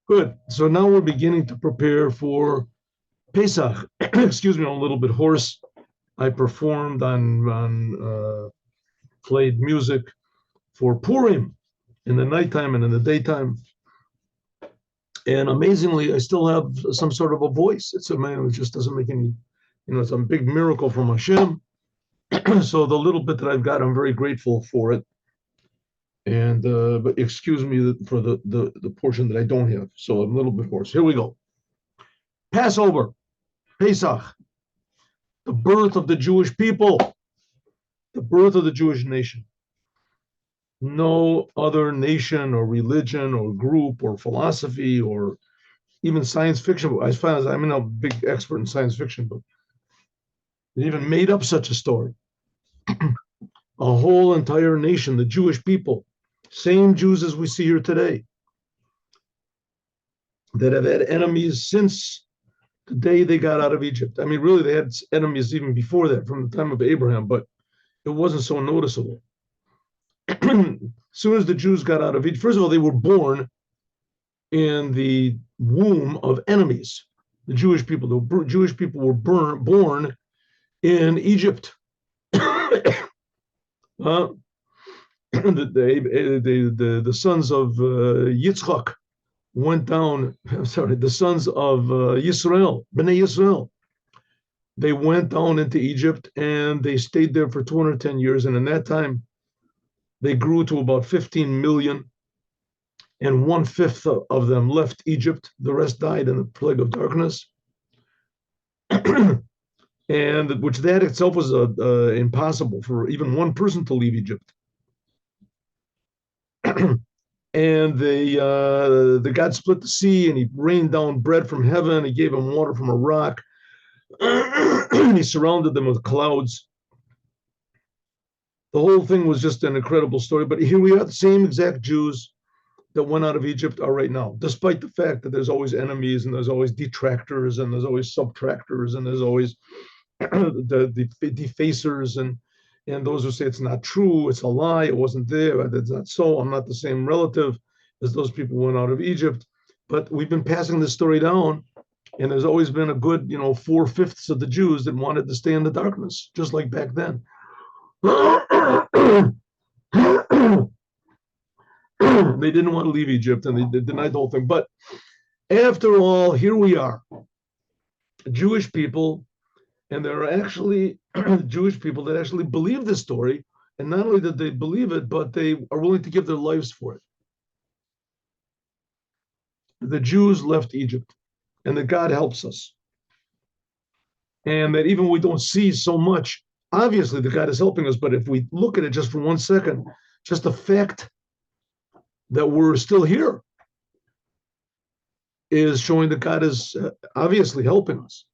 Good. So now we're beginning to prepare for Pesach. Excuse me, I'm a little bit hoarse. I performed played music for Purim in the nighttime and in the daytime. And amazingly, I still have some sort of a voice. It's a man who just doesn't make any, it's a big miracle from Hashem. So the little bit that I've got, I'm very grateful for it. And but excuse me for the portion that I don't have. So I'm a little bit hoarse. Here we go. Passover, Pesach, the birth of the Jewish people, the birth of the Jewish nation. No other nation or religion or group or philosophy or even science fiction. As far as I'm a big expert in science fiction, but they even made up such a story. A whole entire nation, the Jewish people, same Jews as we see here today, that have had enemies since the day they got out of Egypt. I mean, really, they had enemies even before that, from the time of Abraham, but it wasn't so noticeable. As soon as the Jews got out of Egypt, first of all, they were born in the womb of enemies. The Jewish people were born in Egypt. The sons of Yitzchak went down. The sons of Yisrael, Bnei Yisrael, they went down into Egypt and they stayed there for 210 years. And in that time, they grew to about 15 million. And 1/5 of them left Egypt. The rest died in the plague of darkness. And which that itself was impossible for even one person to leave Egypt. And the God split the sea, and he rained down bread from heaven. He gave them water from a rock. And he surrounded them with clouds. The whole thing was just an incredible story. But here we are, the same exact Jews that went out of Egypt are right now, despite the fact that there's always enemies and there's always detractors and there's always subtractors and there's always the defacers and those who say it's not true, it's a lie, it wasn't there, it's not so, I'm not the same relative as those people who went out of Egypt. But we've been passing this story down, and there's always been a good, 4/5 of the Jews that wanted to stay in the darkness, just like back then. They didn't want to leave Egypt, and they denied the whole thing. But after all, here we are, Jewish people, and there are actually Jewish people that actually believe this story. And not only did they believe it, but they are willing to give their lives for it. The Jews left Egypt, and that God helps us. And that even we don't see so much, obviously that God is helping us, but if we look at it just for 1 second, just the fact that we're still here is showing that God is obviously helping us.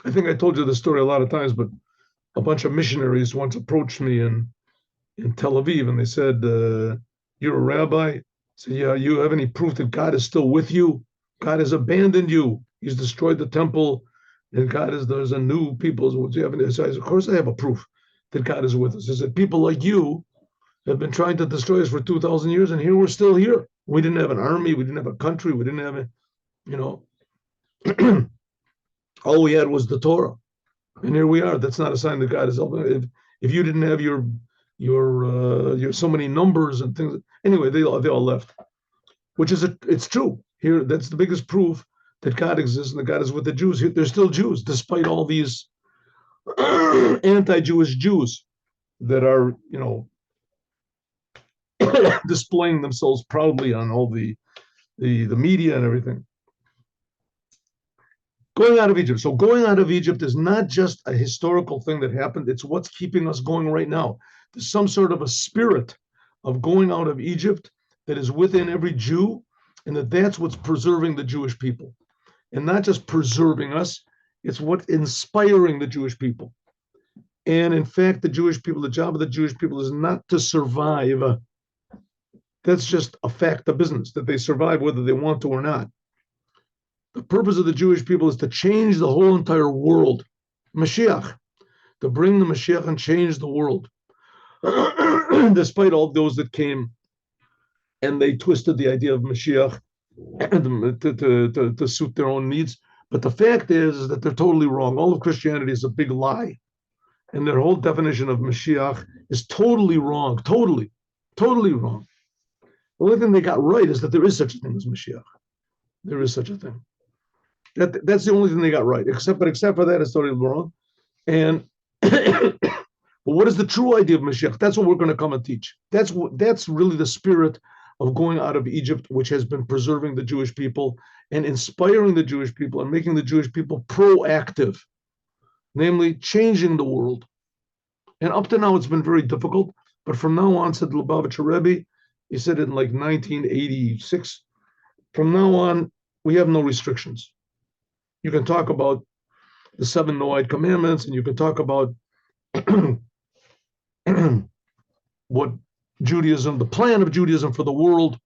I think I told you this story a lot of times, but a bunch of missionaries once approached me in Tel Aviv, and they said, "You're a rabbi?" I said, "Yeah, you have any proof that God is still with you? God has abandoned you. He's destroyed the temple, and there's a new people." So I said, "Of course I have a proof that God is with us." I said, "People like you have been trying to destroy us for 2,000 years, and here we're still here. We didn't have an army, we didn't have a country, we didn't have all we had was the Torah, and here we are. That's not a sign that God is helping. If you didn't have your so many numbers and things, anyway, they all left, which is it's true. Here, that's the biggest proof that God exists and that God is with the Jews. They're still Jews, despite all these anti-Jewish Jews that are, displaying themselves proudly on all the media and everything. Going out of Egypt. So going out of Egypt is not just a historical thing that happened. It's what's keeping us going right now. There's some sort of a spirit of going out of Egypt that is within every Jew, and that's what's preserving the Jewish people. And not just preserving us, it's what's inspiring the Jewish people. And in fact, the job of the Jewish people is not to survive. That's just a fact of business, that they survive whether they want to or not. The purpose of the Jewish people is to change the whole entire world. Mashiach, to bring the Mashiach and change the world. Despite all those that came and they twisted the idea of Mashiach to suit their own needs. But the fact is that they're totally wrong. All of Christianity is a big lie. And their whole definition of Mashiach is totally wrong. Totally wrong. The only thing they got right is that there is such a thing as Mashiach. There is such a thing. That's the only thing they got right. Except for that, it's totally wrong. And but what is the true idea of Mashiach? That's what we're going to come and teach. That's really the spirit of going out of Egypt, which has been preserving the Jewish people and inspiring the Jewish people and making the Jewish people proactive, namely changing the world. And up to now, it's been very difficult. But from now on, said Lubavitcher Rebbe, he said it in like 1986, from now on, we have no restrictions. You can talk about the 7 Noahide commandments, and you can talk about what Judaism, the plan of Judaism for the world,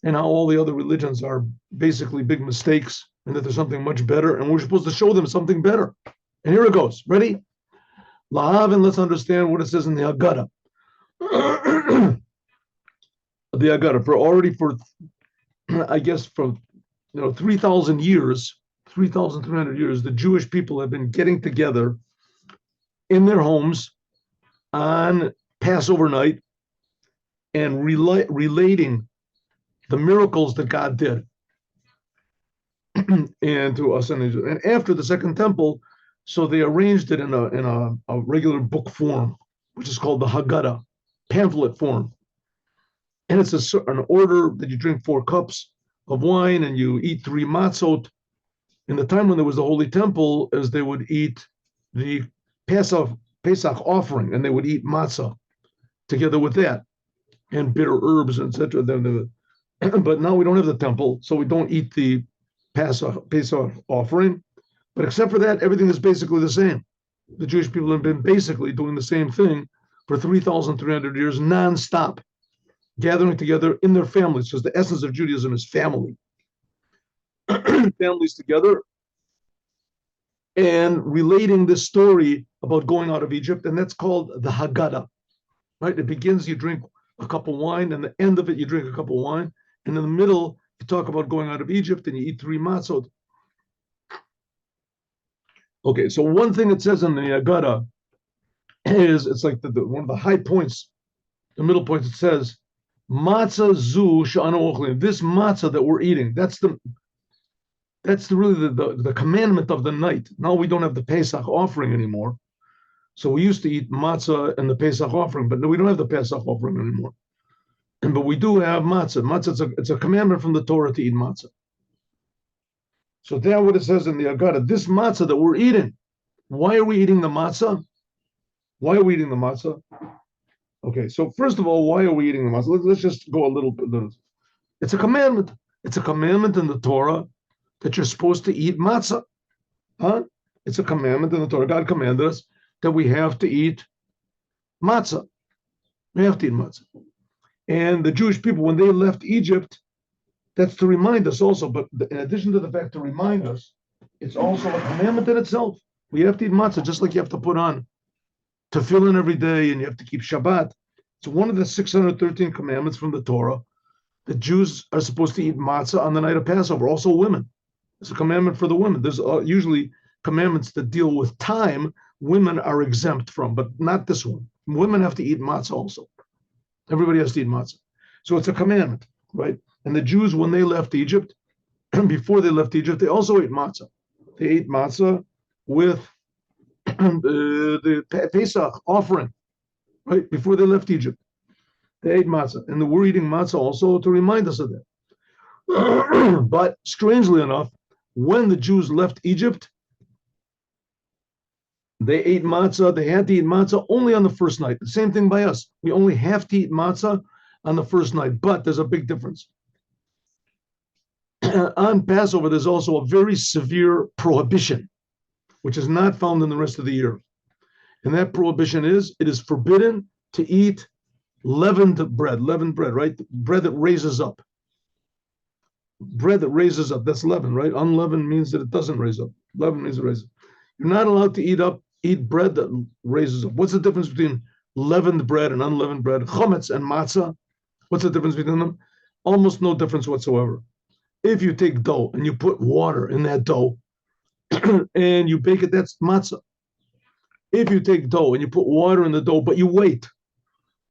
and how all the other religions are basically big mistakes, and that there's something much better, and we're supposed to show them something better. And here it goes. Ready? Lahav, and let's understand what it says in the Haggadah. The Haggadah, for I guess, for 3,000 years, 3,300 years, the Jewish people have been getting together in their homes on Passover night and relating the miracles that God did and to us. And after the Second Temple, so they arranged it in a regular book form, which is called the Haggadah, pamphlet form. And it's an order that you drink 4 cups of wine and you eat 3 matzot. In the time when there was the Holy Temple, as they would eat the Pesach offering, and they would eat matzah together with that, and bitter herbs, etc. But now we don't have the temple, so we don't eat the Pesach offering. But except for that, everything is basically the same. The Jewish people have been basically doing the same thing for 3,300 years, non-stop, gathering together in their families, because the essence of Judaism is family. Families together and relating this story about going out of Egypt, and that's called the Haggadah. Right? It begins, you drink a cup of wine, and the end of it, you drink a cup of wine, and in the middle, you talk about going out of Egypt, and you eat 3 matzot. Okay, so one thing it says in the Haggadah is, it's like one of the high points, the middle points, it says, Matza zu she'anu ochlim. This matzah that we're eating, that's really the commandment of the night. Now we don't have the Pesach offering anymore. So we used to eat matzah and the Pesach offering, but no, we don't have the Pesach offering anymore. But we do have matzah. Matzah, it's a commandment from the Torah to eat matzah. So that's what it says in the Haggadah. This matzah that we're eating, why are we eating the matzah? Why are we eating the matzah? Okay, so first of all, why are we eating the matzah? Let's just go a little bit. It's a commandment. It's a commandment in the Torah that you're supposed to eat matzah. It's a commandment in the Torah. God commanded us that we have to eat matzah. We have to eat matzah. And the Jewish people, when they left Egypt, that's to remind us also, but in addition to the fact to remind us, it's also a commandment in itself. We have to eat matzah, just like you have to put on tefillin every day and you have to keep Shabbat. It's one of the 613 commandments from the Torah. The Jews are supposed to eat matzah on the night of Passover, also women. It's a commandment for the women. There's usually commandments that deal with time women are exempt from, but not this one. Women have to eat matzah also. Everybody has to eat matzah. So it's a commandment, right? And the Jews, when they left Egypt, before they left Egypt, they also ate matzah. They ate matzah with the Pesach offering, right? Before they left Egypt. They ate matzah. And we're eating matzah also to remind us of that. But strangely enough, when the Jews left Egypt, they ate matzah. They had to eat matzah only on the first night. The same thing by us. We only have to eat matzah on the first night. But there's a big difference. On Passover, there's also a very severe prohibition, which is not found in the rest of the year. And that prohibition is, it is forbidden to eat leavened bread, right? Bread that raises up. Bread that raises up, that's leaven, right? Unleavened means that it doesn't raise up. Leaven means it raises up. You're not allowed to eat bread that raises up. What's the difference between leavened bread and unleavened bread? Chometz and matzah What's the difference between them? Almost no difference whatsoever. If you take dough and you put water in that dough and you bake it, that's matzah. If you take dough and you put water in the dough, but you wait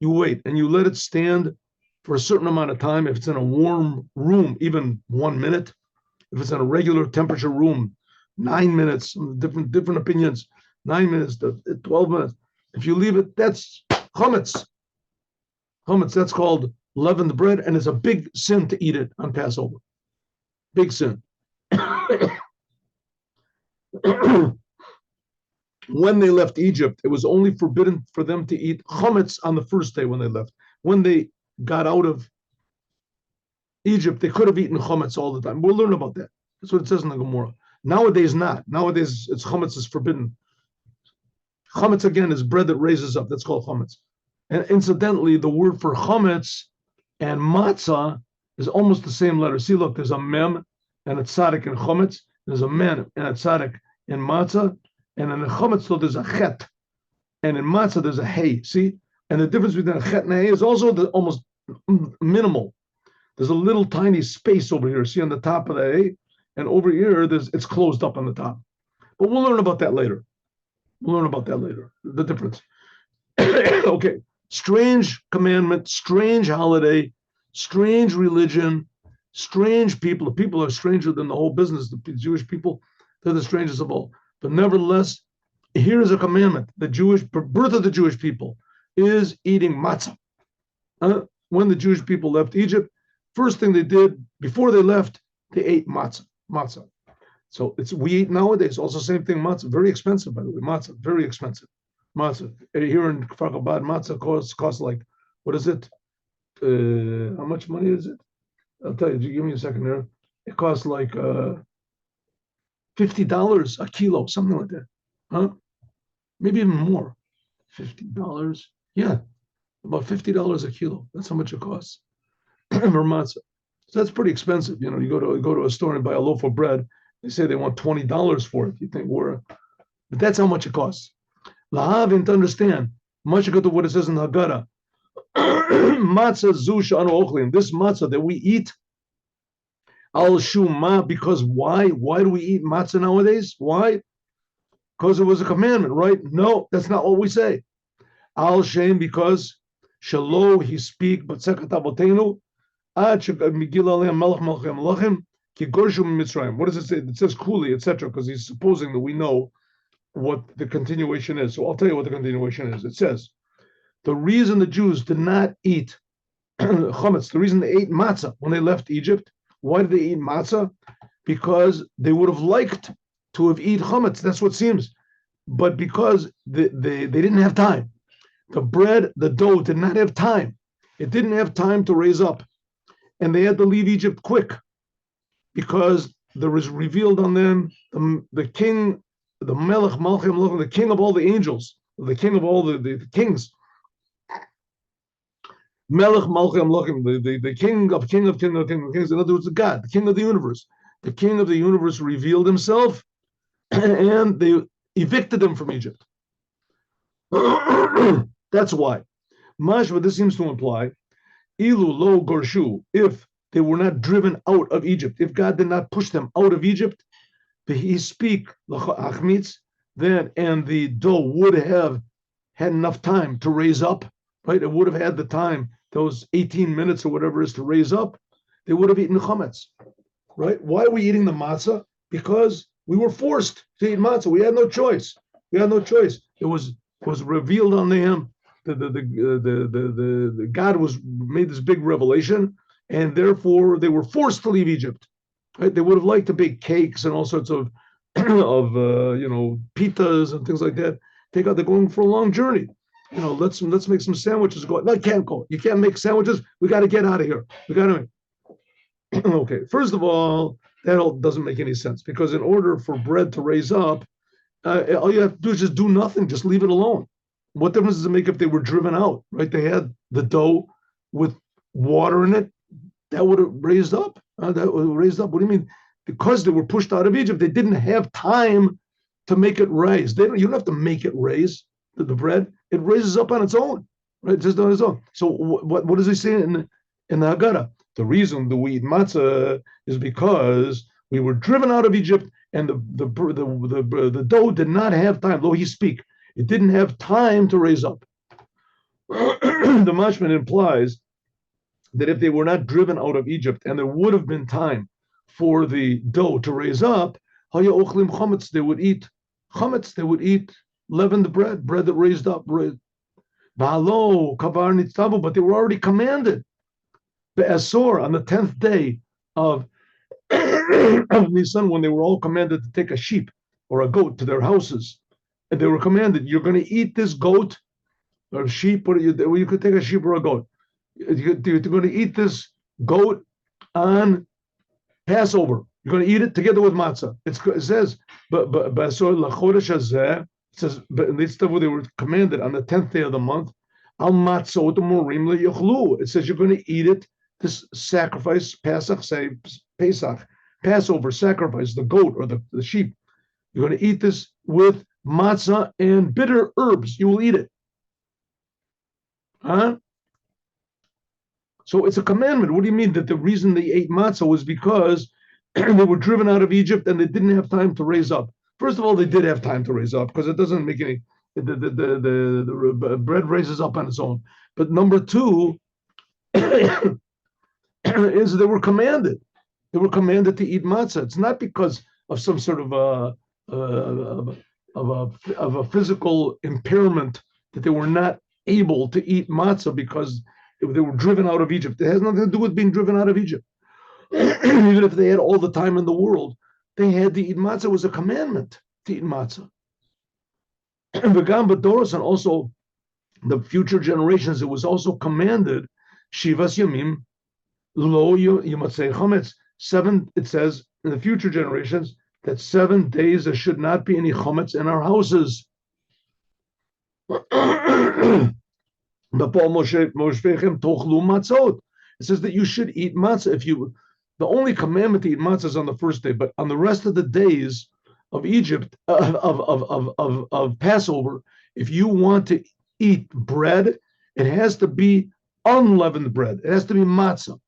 and you let it stand for a certain amount of time. If it's in a warm room, even 1 minute. If it's in a regular temperature room, 9 minutes. Different opinions. 9 minutes to 12 minutes. If you leave it, that's chametz. Chametz, that's called leavened bread, and it's a big sin to eat it on Passover. Big sin. When they left Egypt, it was only forbidden for them to eat chametz on the first day when they left. When they got out of Egypt, they could have eaten chametz all the time. We'll learn about that. That's what it says in the Gemara. Nowadays, not. Nowadays, it's chametz is forbidden. Chametz, again, is bread that raises up. That's called chametz. And incidentally, the word for chametz and matzah is almost the same letter. See, look, there's a mem and a tzaddik in chametz. There's a mem and a tzaddik in matzah. And in the chametz, so there's a chet. And in matzah, there's a hay. See? And the difference between a chet and a hay is also almost minimal. There's a little tiny space over here. See on the top of the hay? And over here, it's closed up on the top. But we'll learn about that later. The difference. Okay. Strange commandment, strange holiday, strange religion, strange people. The people are stranger than the whole business. The Jewish people, they're the strangest of all. But nevertheless, here is a commandment. The birth of the Jewish people is eating matzah. When the Jewish people left Egypt, first thing they did before they left, they ate matzah. So we eat nowadays. Also, same thing. Matzah, very expensive, by the way. Matzah, very expensive. Matzah here in Chabad, matzah costs like, what is it? How much money is it? I'll tell you. Give me a second there. It costs like $50 a kilo, something like that. Huh? Maybe even more. $50. Yeah, about $50 a kilo. That's how much it costs for matzah. So that's pretty expensive. You know, you go to a store and buy a loaf of bread. They say they want $20 for it. You think but that's how much it costs. Lahavin, to understand, much to what it says in the Haggadah. Matzah zu she'anu ochlin. This matzah that we eat, al shuma, because why? Why do we eat matzah nowadays? Why? Because it was a commandment, right? No, that's not what we say. Al shem, because shelo he speak, but sekat avotenu. What does it say? It says kuli, etc., because he's supposing that we know what the continuation is. So I'll tell you what the continuation is. It says, the reason the Jews did not eat chametz, the reason they ate matzah when they left Egypt, why did they eat matzah? Because they would have liked to have eaten chametz. That's what seems. But because they didn't have time. The dough did not have time. It didn't have time to raise up. And they had to leave Egypt quick because there was revealed on them the king, the Melech Malchim, the king of all the angels, the king of all the kings. Melech Malchim Lachim, the king of kings. In other words, the God, the king of the universe. The king of the universe revealed himself, and they evicted him from Egypt. That's why. Mashma, this seems to imply, Ilu lo gorshu, if they were not driven out of Egypt, if God did not push them out of Egypt, he speak achmitz, then and the dough would have had enough time to raise up, right? It would have had the time, those 18 minutes or whatever it is to raise up. They would have eaten chametz, right? Why are we eating the matzah? Because we were forced to eat matzah. We had no choice. It was revealed on them. The God made this big revelation, and therefore they were forced to leave Egypt. Right? They would have liked to bake cakes and all sorts of pitas and things like that. They're going for a long journey. Let's make some sandwiches. No, I can't go. You can't make sandwiches. We got to get out of here. We got to. Okay. First of all, that all doesn't make any sense because in order for bread to raise up, all you have to do is just do nothing. Just leave it alone. What difference does it make if they were driven out, right? They had the dough with water in it. That would have raised up. What do you mean? Because they were pushed out of Egypt, they didn't have time to make it raise. You don't have to make it raise, the bread. It raises up on its own, right? Just on its own. So what does he say in the Haggadah. The reason that we eat matzah is because we were driven out of Egypt, and the dough did not have time, though he speak, it didn't have time to raise up. The mashman implies that if they were not driven out of Egypt and there would have been time for the dough to raise up, they would eat chametz, they would eat leavened bread that raised up. But they were already commanded. Be'asor, on the 10th day of Nisan, when they were all commanded to take a sheep or a goat to their houses, and they were commanded, you're going to eat this goat or sheep, or you could take a sheep or a goat. You're going to eat this goat on Passover. You're going to eat it together with matzah. It says, but it says, but in this stuff where they were commanded on the 10th day of the month, al matzot morim le'yochlu. It says you're going to eat it. This sacrifice, Passover sacrifice, the goat or the sheep. You're going to eat this with matzah and bitter herbs. You will eat it. Huh? So it's a commandment. What do you mean that the reason they ate matzah was because they were driven out of Egypt and they didn't have time to raise up? First of all, they did have time to raise up because it doesn't make any. The bread raises up on its own. But number two is they were commanded. They were commanded to eat matzah. It's not because of some sort of a physical impairment that they were not able to eat matzah because they were driven out of Egypt. It has nothing to do with being driven out of Egypt. Even if they had all the time in the world, they had to eat matzah. It was a commandment to eat matzah. And also the future generations, it was also commanded, Shivas Yamim, Lo Yimatzei Chametz. 7, it says in the future generations that 7 days there should not be any chametz in our houses. It says that you should eat matzah. The only commandment to eat matzah is on the first day, but on the rest of the days of Egypt, of Passover, if you want to eat bread, it has to be unleavened bread. It has to be matzah.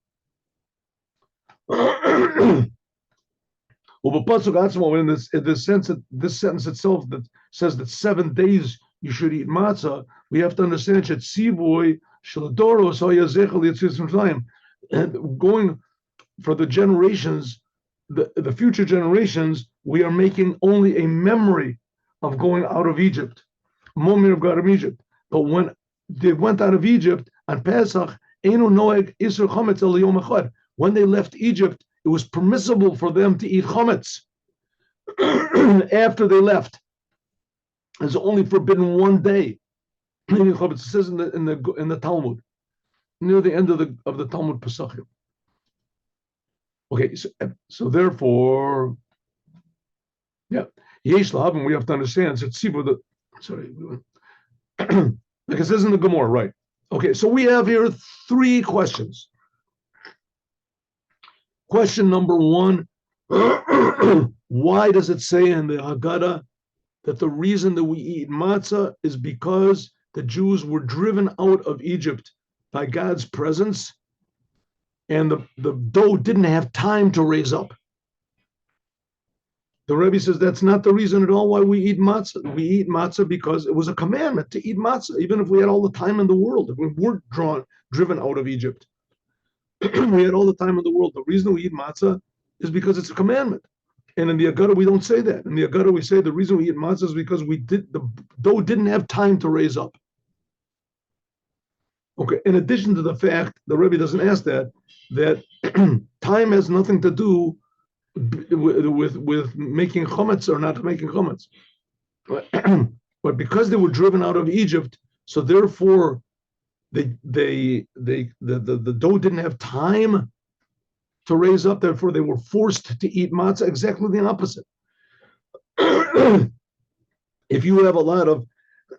In this sense, that this sentence itself that says that 7 days you should eat matzah, we have to understand and going for the generations, the future generations, we are making only a memory of going out of Egypt, moment of God of Egypt. But when they went out of Egypt on Pesach, when they left Egypt, it was permissible for them to eat chametz after they left. It's only forbidden 1 day. It says in the Talmud, near the end of the Talmud Pesachim. Okay, so therefore, yeah, Yesh Lahavim, we have to understand. Like it says in the Gemara, right? Okay, so we have here 3 questions. Question number 1, why does it say in the Haggadah that the reason that we eat matzah is because the Jews were driven out of Egypt by God's presence and the dough didn't have time to raise up? The Rebbe says that's not the reason at all why we eat matzah. We eat matzah because it was a commandment to eat matzah, even if we had all the time in the world, if we weren't driven out of Egypt. We had all the time in the world. The reason we eat matzah is because it's a commandment. And in the Haggadah, we don't say that. In the Haggadah, we say the reason we eat matzah is because the dough didn't have time to raise up. Okay, in addition to the fact, the Rebbe doesn't ask that time has nothing to do with making chametz or not making chametz. But because they were driven out of Egypt, so therefore the dough didn't have time to raise up, therefore they were forced to eat matzah. Exactly the opposite. If you have a lot of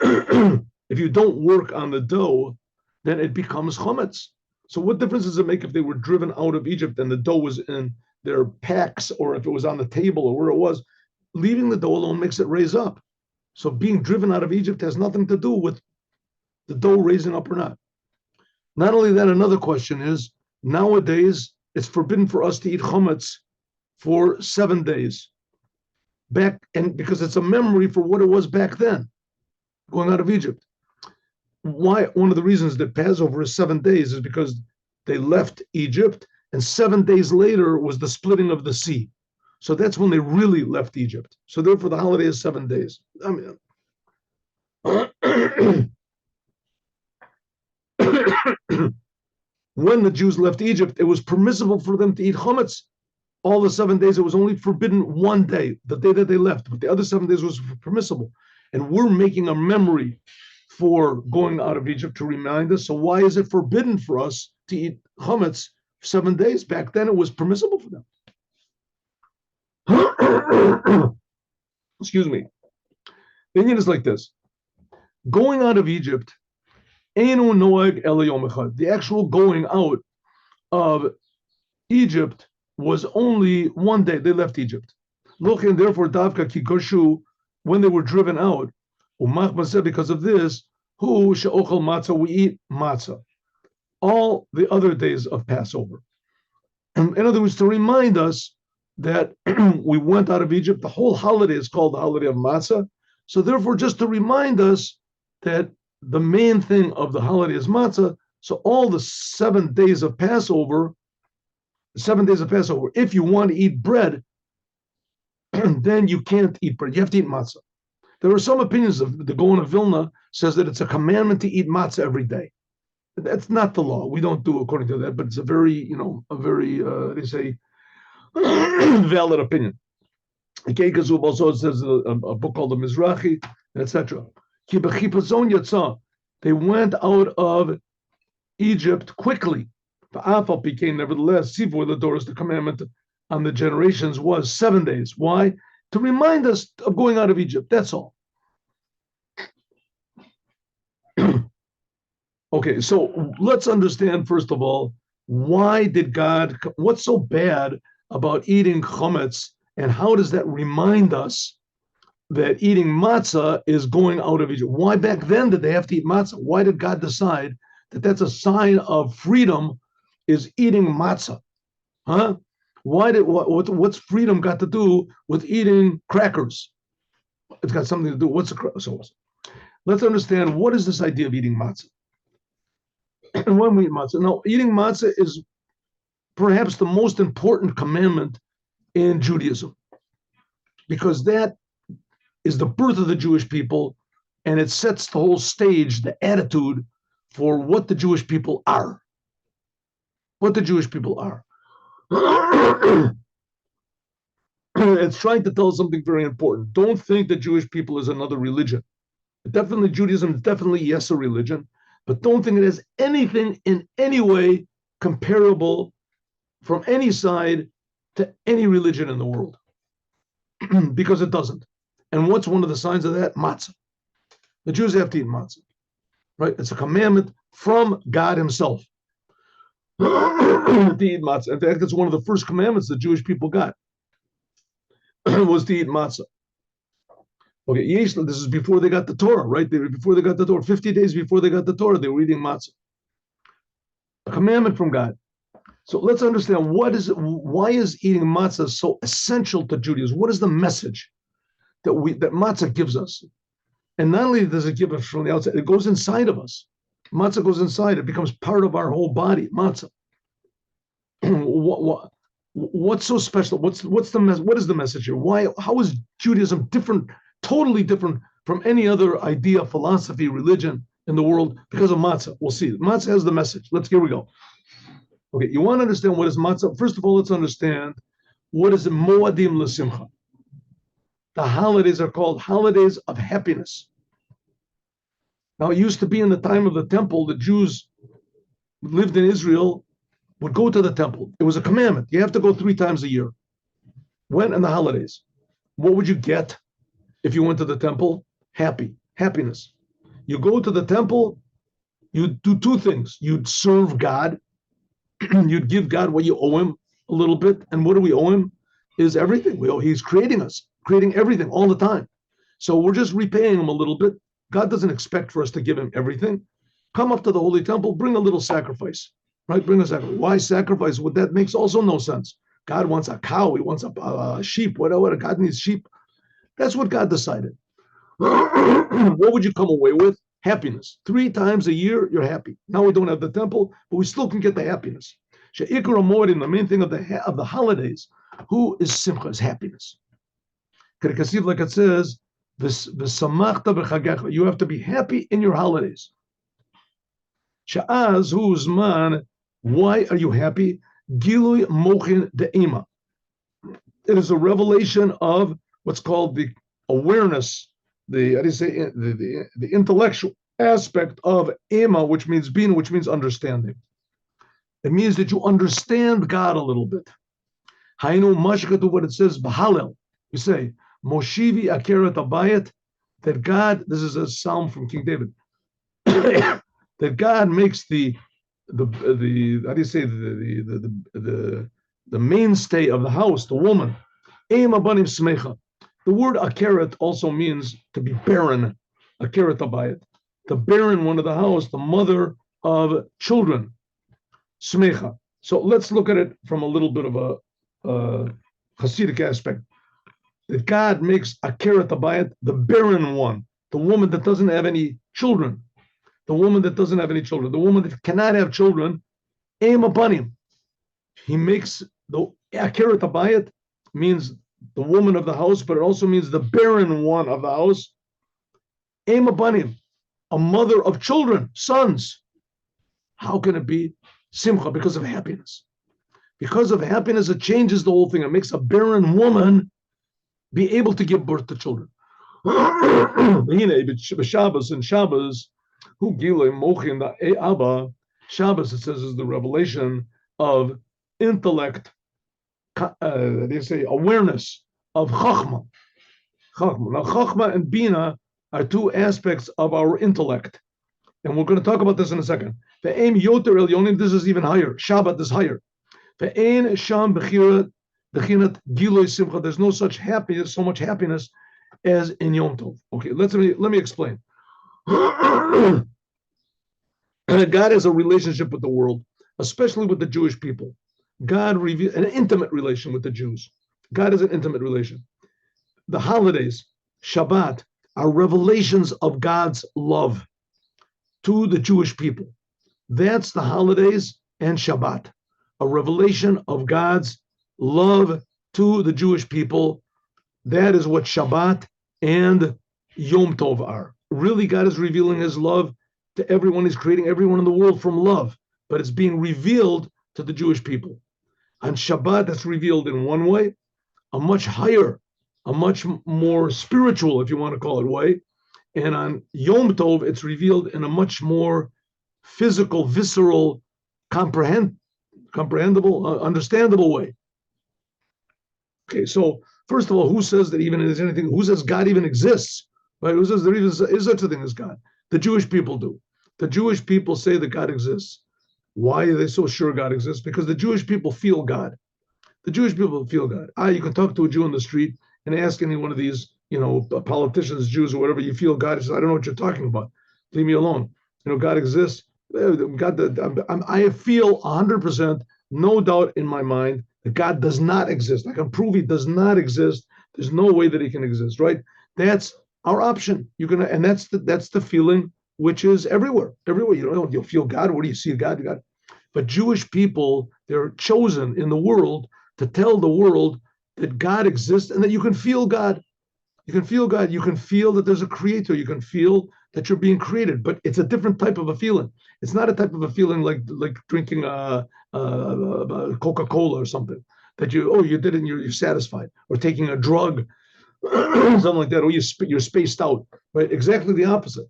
if you don't work on the dough, then it becomes chametz. So what difference does it make if they were driven out of Egypt and the dough was in their packs, or if it was on the table or where it was? Leaving the dough alone makes it raise up. So being driven out of Egypt has nothing to do with the dough raising up or not. Not only that, another question is, Nowadays, it's forbidden for us to eat chametz for 7 days. Because it's a memory for what it was back then, going out of Egypt. Why? One of the reasons that Passover is 7 days is because they left Egypt, and 7 days later was the splitting of the sea. So that's when they really left Egypt. So therefore, the holiday is 7 days. I mean, when the Jews left Egypt, it was permissible for them to eat chametz all the 7 days. It was only forbidden one day, the day that they left, but the other 7 days was permissible. And we're making a memory for going out of Egypt to remind us. So why is it forbidden for us to eat chametz 7 days? Back then, it was permissible for them. Excuse me. The Indian is like this. Going out of Egypt, the actual going out of Egypt was only one day. They left Egypt. Look, and therefore, Davka Kikoshu, when they were driven out, because of this, who she'ochel matzah, we eat matzah all the other days of Passover. In other words, to remind us that we went out of Egypt. The whole holiday is called the holiday of matzah. So therefore, just to remind us that the main thing of the holiday is matzah. So all the 7 days of Passover, if you want to eat bread, then you can't eat bread. You have to eat matzah. There are some opinions of the Gaon of Vilna says that it's a commandment to eat matzah every day. That's not the law. We don't do according to that, but it's a very, they say, valid opinion. Keikazub also says a book called the Mizrahi, etc. They went out of Egypt quickly. Became nevertheless, the Torah, the commandment on the generations was 7 days. Why? To remind us of going out of Egypt. That's all. Okay, so let's understand first of all, what's so bad about eating chametz, and how does that remind us that eating matzah is going out of Egypt? Why back then did they have to eat matzah? Why did God decide that that's a sign of freedom, is eating matzah? Huh? What's freedom got to do with eating crackers? It's got something to do. So let's understand, what is this idea of eating matzah? And when we eat matzah, now eating matzah is perhaps the most important commandment in Judaism, because that is the birth of the Jewish people, and it sets the whole stage, the attitude for what the Jewish people are. What the Jewish people are. It's trying to tell us something very important. Don't think that Jewish people is another religion. Definitely Judaism is definitely, yes, a religion, but don't think it has anything in any way comparable from any side to any religion in the world, because it doesn't. And what's one of the signs of that? Matzah. The Jews have to eat matzah, right? It's a commandment from God himself to eat matzah. In fact, it's one of the first commandments the Jewish people got, was to eat matzah. Okay, this is before they got the Torah, right? Before they got the Torah, 50 days before they got the Torah, they were eating matzah. A commandment from God. So let's understand, why is eating matzah so essential to Judaism? What is the message that matzah gives us? And not only does it give us from the outside, it goes inside of us. Matzah goes inside, it becomes part of our whole body, matzah. What's so special? What is the message here? How is Judaism different, totally different from any other idea, philosophy, religion in the world? Because of matzah. We'll see. Matzah has the message. Here we go. Okay, you want to understand what is matzah? First of all, let's understand what is moadim l'simcha. The holidays are called holidays of happiness. Now, it used to be in the time of the temple, the Jews who lived in Israel would go to the temple. It was a commandment. You have to go 3 times a year. When? In the holidays. What would you get if you went to the temple? Happiness. You go to the temple, you do 2 things. You'd serve God. You'd give God what you owe him a little bit. And what do we owe him? Is everything. He's creating us, creating everything all the time. So we're just repaying him a little bit. God doesn't expect for us to give him everything. Come up to the Holy Temple, bring a little sacrifice. right? Bring a sacrifice. Why sacrifice? Well, that makes also no sense. God wants a cow. He wants a sheep. Whatever. God needs sheep. That's what God decided. What would you come away with? Happiness. 3 times a year, you're happy. Now we don't have the temple, but we still can get the happiness. She'ikra moedin, the main thing of the holidays, who is simcha, is happiness. Like it says, you have to be happy in your holidays. Sha'az who's man, why are you happy? Gilui mochin de'ima. It is a revelation of what's called the awareness, the intellectual aspect of ema, which means being, which means understanding. It means that you understand God a little bit. Hainu mashkatu, what it says, b'halel. You say, Moshivi akeret abayet, that God, this is a psalm from King David, that God makes the how do you say, the mainstay of the house, the woman. Ema banim smecha. The word akeret also means to be barren. Akeret abayet. The barren one of the house, the mother of children. Smecha. So let's look at it from a little bit of a Hasidic aspect. That God makes akeret abayet, the barren one, the woman that doesn't have any children. The woman that doesn't have any children. The woman that cannot have children. Ema banim. He makes the akeret abayet means the woman of the house, but it also means the barren one of the house. Ema banim, a mother of children, sons. How can it be simcha? Because of happiness. Because of happiness, it changes the whole thing. It makes a barren woman be able to give birth to children. Shabbos and Shabbos, who gilei mochin the Abba. Shabbos, it says, is the revelation of intellect. They say awareness of chachma. Now, chachma and bina are 2 aspects of our intellect, and we're going to talk about this in a second. The aim yoter elyonim, this is even higher. Shabbat is higher. The ain sham bechirat bechinat giloi simcha. There's no such happiness, so much happiness as in Yom Tov. Okay, let me explain. God has a relationship with the world, especially with the Jewish people. God reveals an intimate relation with the Jews. God has an intimate relation. The holidays, Shabbat, are revelations of God's love to the Jewish people. That's the holidays and Shabbat, a revelation of God's love to the Jewish people. That is what Shabbat and Yom Tov are. Really, God is revealing his love to everyone. He's creating everyone in the world from love, but it's being revealed to the Jewish people. On Shabbat, that's revealed in one way, a much higher, a much more spiritual, if you want to call it, way. And on Yom Tov, it's revealed in a much more physical, visceral, comprehensible, understandable way. Okay, so first of all, who says that even there's anything? Who says God even exists? Right? Who says there even is such a thing as God? The Jewish people do. The Jewish people say that God exists. Why are they so sure God exists? Because the Jewish people feel God. The Jewish people feel God. You can talk to a Jew on the street and ask any one of these, politicians, Jews, or whatever, you feel God. He says, I don't know what you're talking about. Leave me alone. God exists. I feel 100%, no doubt in my mind that God does not exist. I can prove he does not exist. There's no way that he can exist, right? That's our option. And that's the feeling which is everywhere. Everywhere. You'll feel God. Where do you see God? God. But Jewish people, they're chosen in the world to tell the world that God exists and that you can feel God. You can feel God. You can feel that there's a creator. You can feel that you're being created. But it's a different type of a feeling. It's not a type of a feeling like drinking Coca-Cola or something that you did it and you're satisfied, or taking a drug, something like that, or you're spaced out. Right? Exactly the opposite.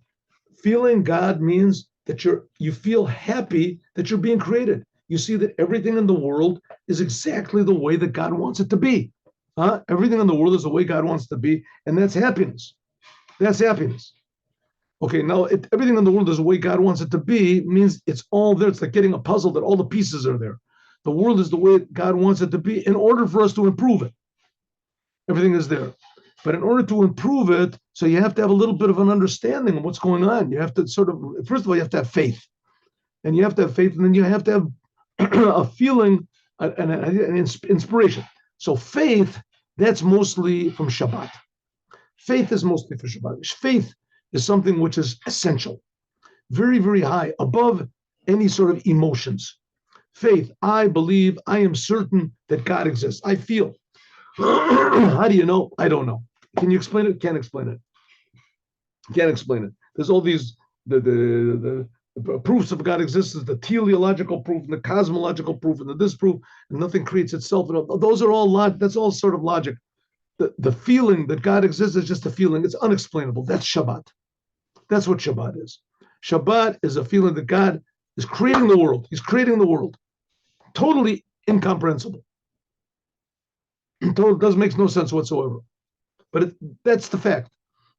Feeling God means that you feel happy that you're being created. You see that everything in the world is exactly the way that God wants it to be. Everything in the world is the way God wants it to be, and that's happiness. That's happiness. Okay, now everything in the world is the way God wants it to be means it's all there. It's like getting a puzzle that all the pieces are there. The world is the way God wants it to be in order for us to improve it. Everything is there. But in order to improve it, so you have to have a little bit of an understanding of what's going on. You have to first of all, you have to have faith. And you have to have faith, and then you have to have a feeling, an inspiration. So faith, that's mostly from Shabbat. Faith is mostly for Shabbat. Faith is something which is essential, very, very high, above any sort of emotions. Faith, I believe, I am certain that God exists. I feel. How do you know? I don't know. Can you explain it? Can't explain it. Can't explain it. There's all these the proofs of God existence, the teleological proof, and the cosmological proof, and the this proof, and nothing creates itself. And those are all that's all sort of logic. The feeling that God exists is just a feeling. It's unexplainable. That's Shabbat. That's what Shabbat is. Shabbat is a feeling that God is creating the world. He's creating the world. Totally incomprehensible. It doesn't make no sense whatsoever. But that's the fact.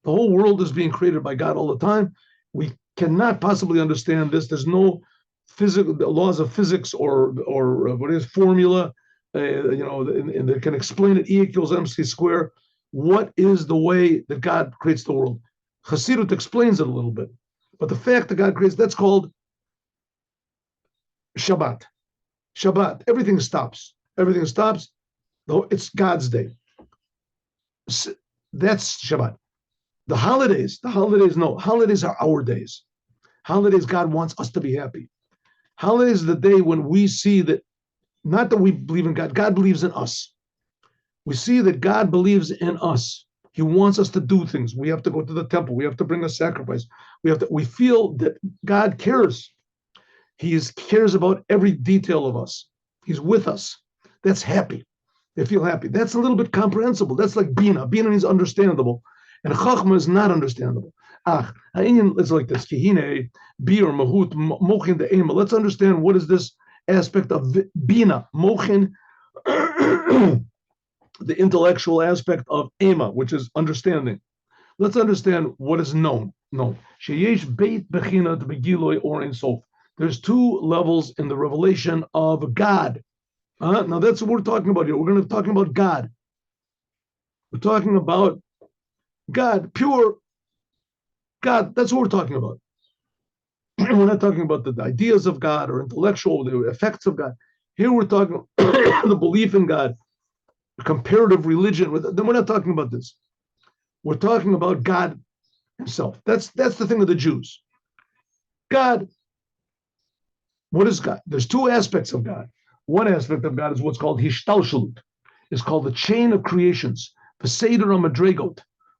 The whole world is being created by God all the time. We cannot possibly understand this. There's no physical laws of physics or what is formula, and they can explain it. E equals MC square. What is the way that God creates the world? Chassidut explains it a little bit, but the fact that God creates, that's called Shabbat. Shabbat. Everything stops. Everything stops. It's God's day. That's Shabbat. The holidays, no. Holidays are our days. Holidays, God wants us to be happy. Holidays is the day when we see that, not that we believe in God, God believes in us. We see that God believes in us. He wants us to do things. We have to go to the temple. We have to bring a sacrifice. We feel that God cares. He cares about every detail of us. He's with us. That's happy. They feel happy. That's a little bit comprehensible. That's like Bina. Bina means understandable. And Chachma is not understandable. It's like this. Kihine, Bi or Mahut, Mochin the Ema. Let's understand what is this aspect of Bina, Mochin, the intellectual aspect of Ema, which is understanding. Let's understand what is known. Sheyesh Beit Bechinat Begiloi or Ein Sof. There's two levels in the revelation of God. Now that's what we're talking about here. We're going to be talking about God. We're talking about God, pure God. That's what we're talking about. We're not talking about the ideas of God or intellectual, the effects of God. Here we're talking the belief in God, comparative religion. Then we're not talking about this. We're talking about God himself. That's the thing of the Jews. God, what is God? There's two aspects of God. One aspect of God is what's called Hishtalshalut. It's called the chain of creations, the Seder HaMadregot,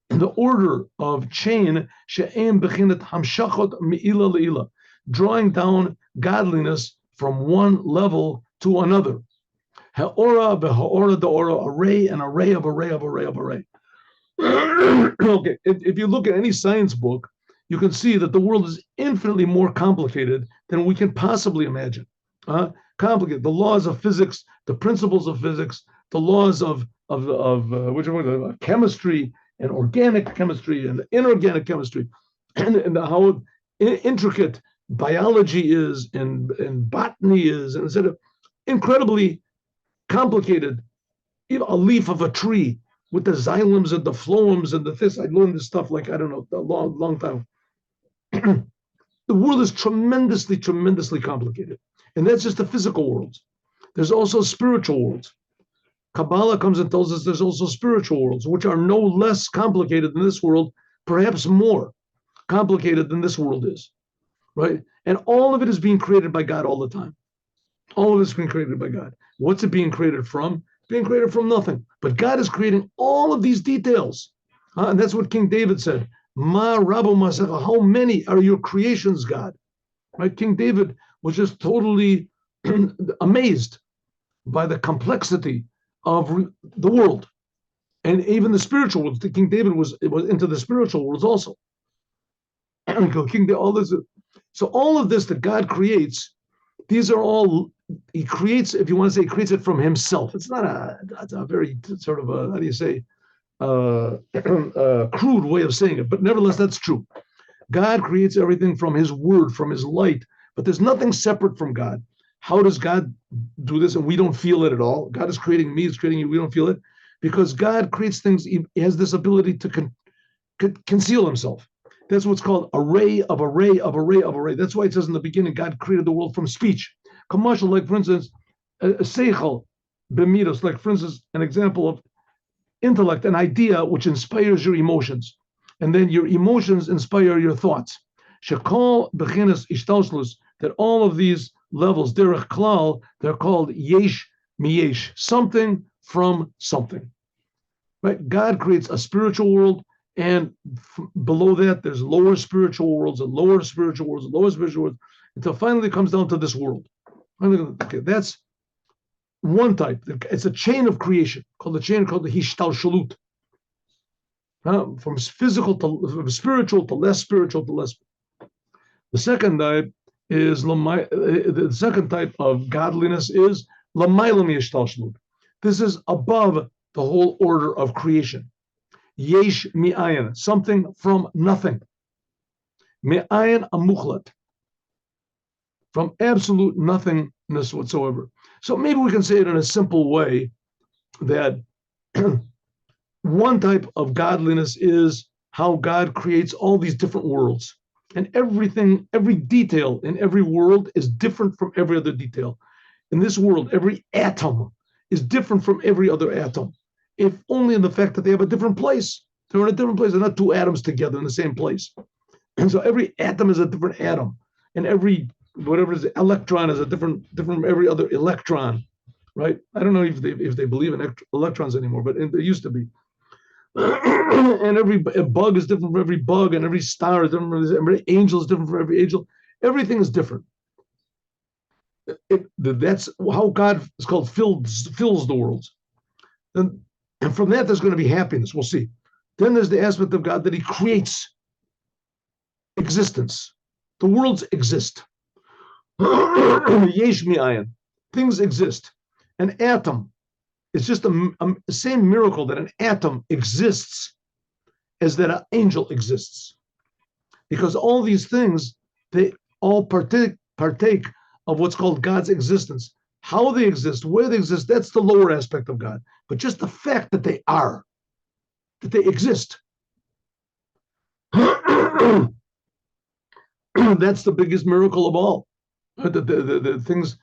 the order of chain, she'em bechinat hamshachot me'ila le'ila, drawing down godliness from one level to another. Ha'ora v'ha'ora da'ora, array and array of array of array of array. Okay, if you look at any science book, you can see that the world is infinitely more complicated than we can possibly imagine. Complicated. The laws of physics, the principles of physics, the laws of chemistry and organic chemistry and inorganic chemistry, and how intricate biology is and botany is, and instead of incredibly complicated. A leaf of a tree with the xylems and the phloems and the this. I learned this stuff like, I don't know, a long time. The world is tremendously, tremendously complicated. And that's just the physical worlds. There's also spiritual worlds. Kabbalah comes and tells us there's also spiritual worlds, which are no less complicated than this world, perhaps more complicated than this world is, right? And all of it is being created by God all the time. All of it is being created by God. What's it being created from? Being created from nothing. But God is creating all of these details. And that's what King David said. Ma Rabu Masecha, how many are your creations, God? Right? King David was just totally amazed by the complexity of the world. And even the spiritual world. King David was into the spiritual worlds also. So all of this that God creates, these are all, he creates, if you want to say, he creates it from himself. It's not a very sort of a, how do you say, crude way of saying it, but nevertheless, that's true. God creates everything from his word, from his light, but there's nothing separate from God. How does God do this and we don't feel it at all? God is creating me, he's creating you, we don't feel it. Because God creates things, he has this ability to conceal himself. That's what's called array of array of array of array. That's why it says in the beginning, God created the world from speech. Commercial, like for instance, a seichel, bemidos, like for instance, an example of intellect, an idea which inspires your emotions, and then your emotions inspire your thoughts. Shekol bechinas ishtalshlus, that all of these levels, derech klal, they're called yesh miyesh, something from something. Right? God creates a spiritual world, and below that, there's lower spiritual worlds and lower spiritual worlds and lower spiritual worlds, until finally it comes down to this world. Okay, that's one type. It's a chain of creation called the hishtalshalut. From physical from spiritual to less spiritual to less. The second type is the second type of godliness is lamayla miyishtalshalut. This is above the whole order of creation. Yesh mi'ayin, something from nothing. Mi'ayin amuchlat, from absolute nothingness whatsoever. So maybe we can say it in a simple way that one type of godliness is how God creates all these different worlds. And everything, every detail in every world is different from every other detail. In this world, every atom is different from every other atom, if only in the fact that they have a different place. They're in a different place. They're not two atoms together in the same place. And so every atom is a different atom. And every, whatever is electron is a different from every other electron, right? I don't know if they believe in electrons anymore, but it used to be. And every bug is different from every bug, and every star is different from every angel is different from every angel. Everything is different. That's how God is called fills the worlds. And from that, there's going to be happiness. We'll see. Then there's the aspect of God that He creates existence. The worlds exist. Yesh mi'ayin. Things exist. An atom. It's just the same miracle that an atom exists as that an angel exists. Because all these things, they all partake of what's called God's existence. How they exist, where they exist, that's the lower aspect of God. But just the fact that they are, that they exist, that's the biggest miracle of all. The things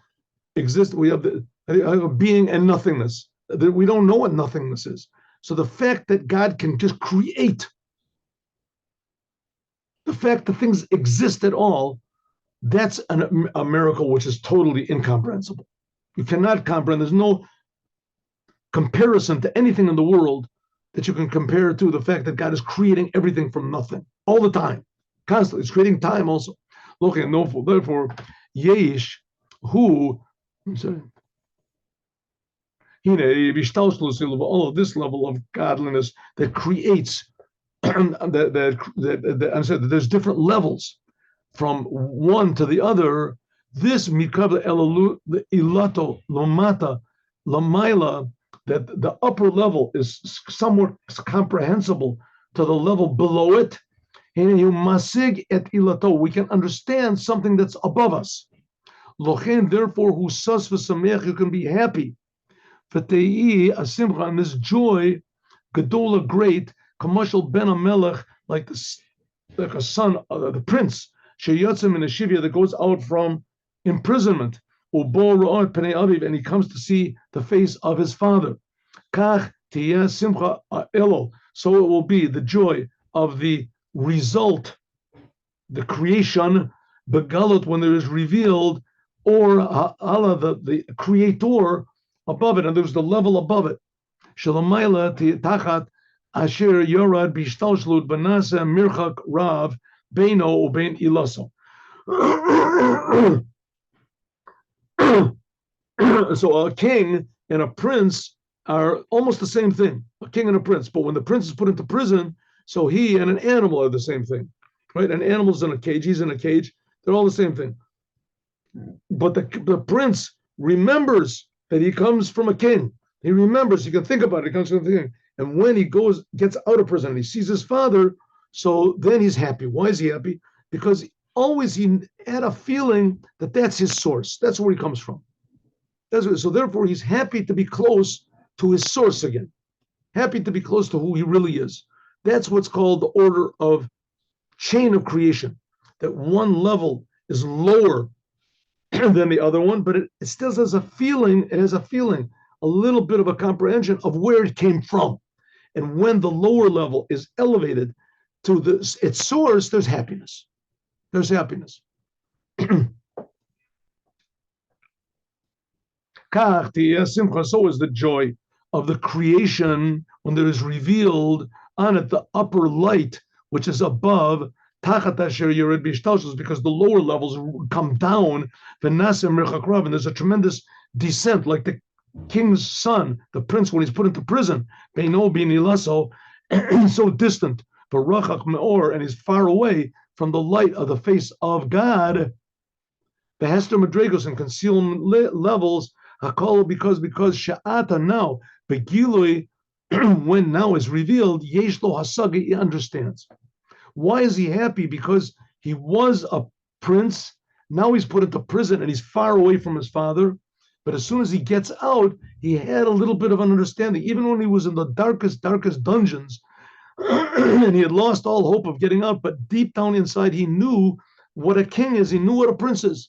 exist. We have a being and nothingness. We don't know what nothingness is. So the fact that God can just create, the fact that things exist at all, that's a miracle which is totally incomprehensible. You cannot comprehend. There's no comparison to anything in the world that you can compare to the fact that God is creating everything from nothing all the time, constantly. It's creating time also. Look, and therefore, Yesh, who, I'm sorry, all of this level of godliness that creates that I said that there's different levels from one to the other. This mikabla ilato lomata lamaila, that the upper level is somewhat comprehensible to the level below it. And you masig et ilato, we can understand something that's above us. Lochen, therefore, who sus v'samech, you can be happy. V'tei asimcha, and this joy, gedola, great, commercial ben amelech, like a son, the prince, sheyotzim in a shivya, that goes out from imprisonment, ubo ra'ot penei aviv, and he comes to see the face of his father. Kach tiyeh simcha elo, so it will be the joy of the result, the creation, begalot, when there is revealed, or Allah, the creator above it, and there's the level above it. Shalamayla tachat asher yorad bishtalshlut banasa mirchak rav beino ubein ilaso. So a king and a prince are almost the same thing, a king and a prince. But when the prince is put into prison, so he and an animal are the same thing, right? An animal's in a cage, he's in a cage, they're all the same thing. But the prince remembers that he comes from a king. He remembers, he can think about it, he comes from the king. And when he gets out of prison, and he sees his father, so then he's happy. Why is he happy? Because always he had a feeling that that's his source. That's where he comes from. So therefore, he's happy to be close to his source again. Happy to be close to who he really is. That's what's called the order of chain of creation. That one level is lower than the other one, but it still has a feeling, a little bit of a comprehension of where it came from. And when the lower level is elevated to its source, there's happiness. There's happiness. So is the joy of the creation when there is revealed on it the upper light, which is above, because the lower levels come down, and there's a tremendous descent, like the king's son, the prince, when he's put into prison, so distant, and he's far away from the light of the face of God. The Hester Madrigos and concealment levels, because Sha'ata now, Begilui, when now is revealed, Yeshlo Hasagi, he understands. Why is he happy? Because he was a prince, now he's put into prison and he's far away from his father. But as soon as he gets out, he had a little bit of an understanding. Even when he was in the darkest dungeons, and he had lost all hope of getting out, but deep down inside, he knew what a king is. He knew what a prince is.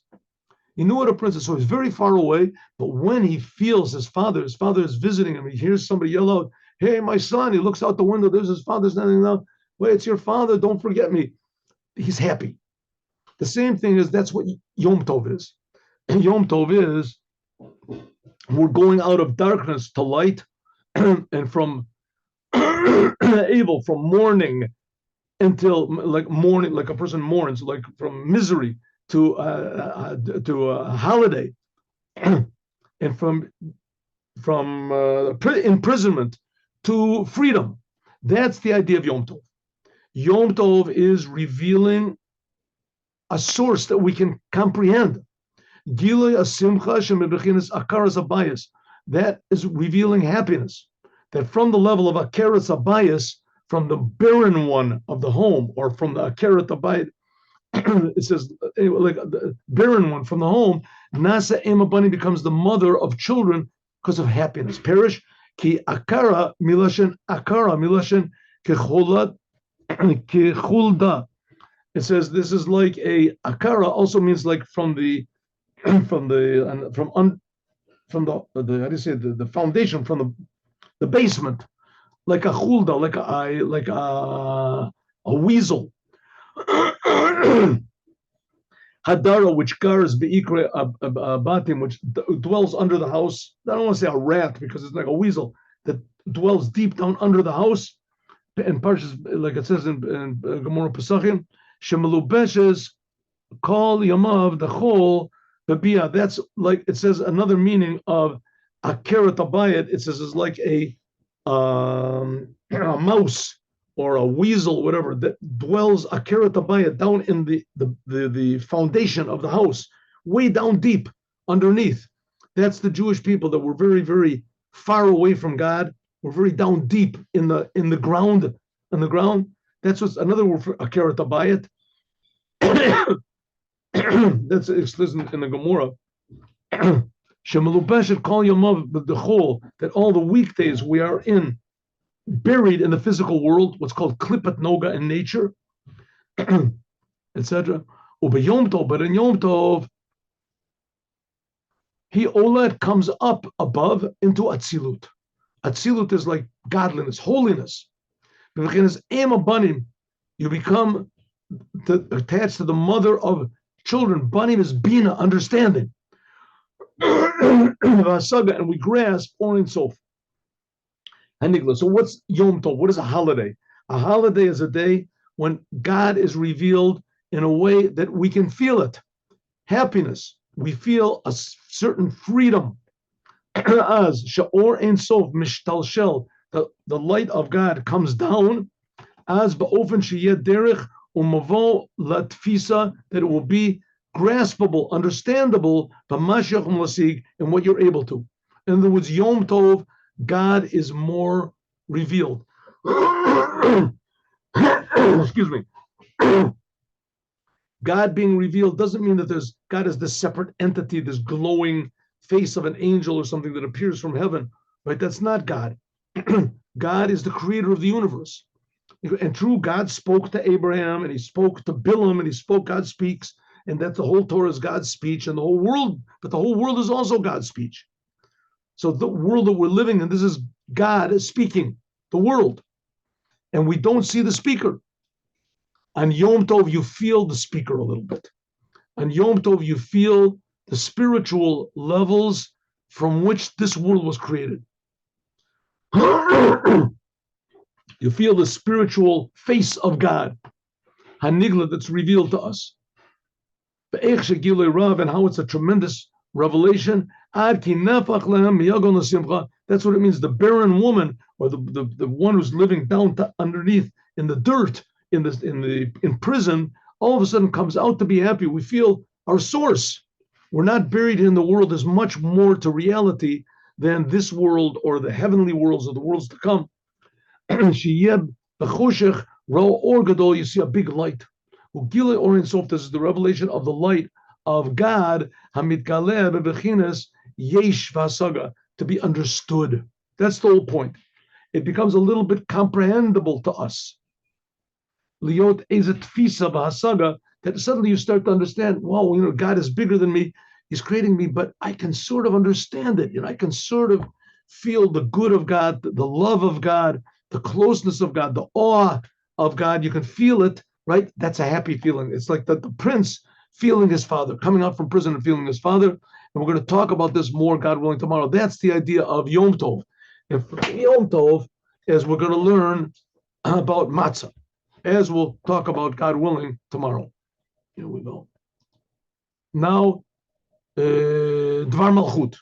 He knew what a prince is. So he's very far away. But when he feels his father is visiting him, he hears somebody yell out, "Hey, my son!" He looks out the window. There's his father standing there. "Wait, it's your father. Don't forget me." He's happy. The same thing is, that's what Yom Tov is. Yom Tov is, we're going out of darkness to light, and from evil, from mourning until mourning, like a person mourns, like from misery to a holiday, and from imprisonment to freedom. That's the idea of Yom Tov. Yom Tov is revealing a source that we can comprehend. Gilui asimcha shemebechinas akaras abayis. That is revealing happiness. That from the level of akaras abayis, from the barren one of the home, or from the akarat abayit, it says like the barren one from the home, Nasa Emabani becomes the mother of children because of happiness. Perish ki akara milashen kechulda. It says this is like a akara, also means like from the how do you say, the foundation, from the basement, like a chulda, like a weasel. Hadara, which gars beikre batim, which dwells under the house. I don't want to say a rat because it's like a weasel that dwells deep down under the house. And Parshas, like it says in Gemara Pesachim, shemelubeshes kol yamav the chol bebia. That's like, it says another meaning of akeret abayit. It says it's like a mouse or a weasel, whatever, that dwells akeret abayit down in the foundation of the house, way down deep underneath. That's the Jewish people that were very, very far away from God. We're very down deep in the ground. That's what's another word for akeret abayit. That's explicit in the Gemara. Shemelubeshet kol yamav b'dechol, that all the weekdays we are buried in the physical world, what's called klipat noga in nature, etc. But in Yom Tov, he olet comes up above into Atzilut. Atzilut is like godliness, holiness. You become attached to the mother of children. Banim is bina, understanding. And we grasp Orin Sof. So what's Yom Tov? What is a holiday? A holiday is a day when God is revealed in a way that we can feel it. Happiness. We feel a certain freedom. As Sha'or Ein Sof Mishtalshel, the light of God comes down. As Ba'ofen Sheyeh Derech Umavo Latfisa, that it will be graspable, understandable, B'Mashiach Masig, in what you're able to. In other words, Yom Tov, God is more revealed. Excuse me. God being revealed doesn't mean that God is this separate entity, this glowing face of an angel or something that appears from heaven, right? That's not God. God is the creator of the universe. And true, God spoke to Abraham, and he spoke to Bilam, and God speaks, and that the whole Torah is God's speech, and the whole world, but the whole world is also God's speech. So the world that we're living in, this is God speaking, the world, and we don't see the speaker. On Yom Tov, you feel the speaker a little bit. On Yom Tov, you feel the spiritual levels from which this world was created. You feel the spiritual face of God, Hanigla, that's revealed to us. And how it's a tremendous revelation. That's what it means. The barren woman, or the one who's living down to underneath in the dirt, in prison, all of a sudden comes out to be happy. We feel our source. We're not buried in the world. There's much more to reality than this world or the heavenly worlds or the worlds to come. You see a big light. This is the revelation of the light of God, to be understood. That's the whole point. It becomes a little bit comprehensible to us. That suddenly you start to understand, wow, God is bigger than me. He's creating me, but I can sort of understand it. I can sort of feel the good of God, the love of God, the closeness of God, the awe of God. You can feel it, right? That's a happy feeling. It's like the prince feeling his father, coming out from prison and feeling his father. And we're going to talk about this more, God willing, tomorrow. That's the idea of Yom Tov. And for Yom Tov, as we're going to learn about Matza, as we'll talk about, God willing, tomorrow. Here we go. Now, Dvar Malchut.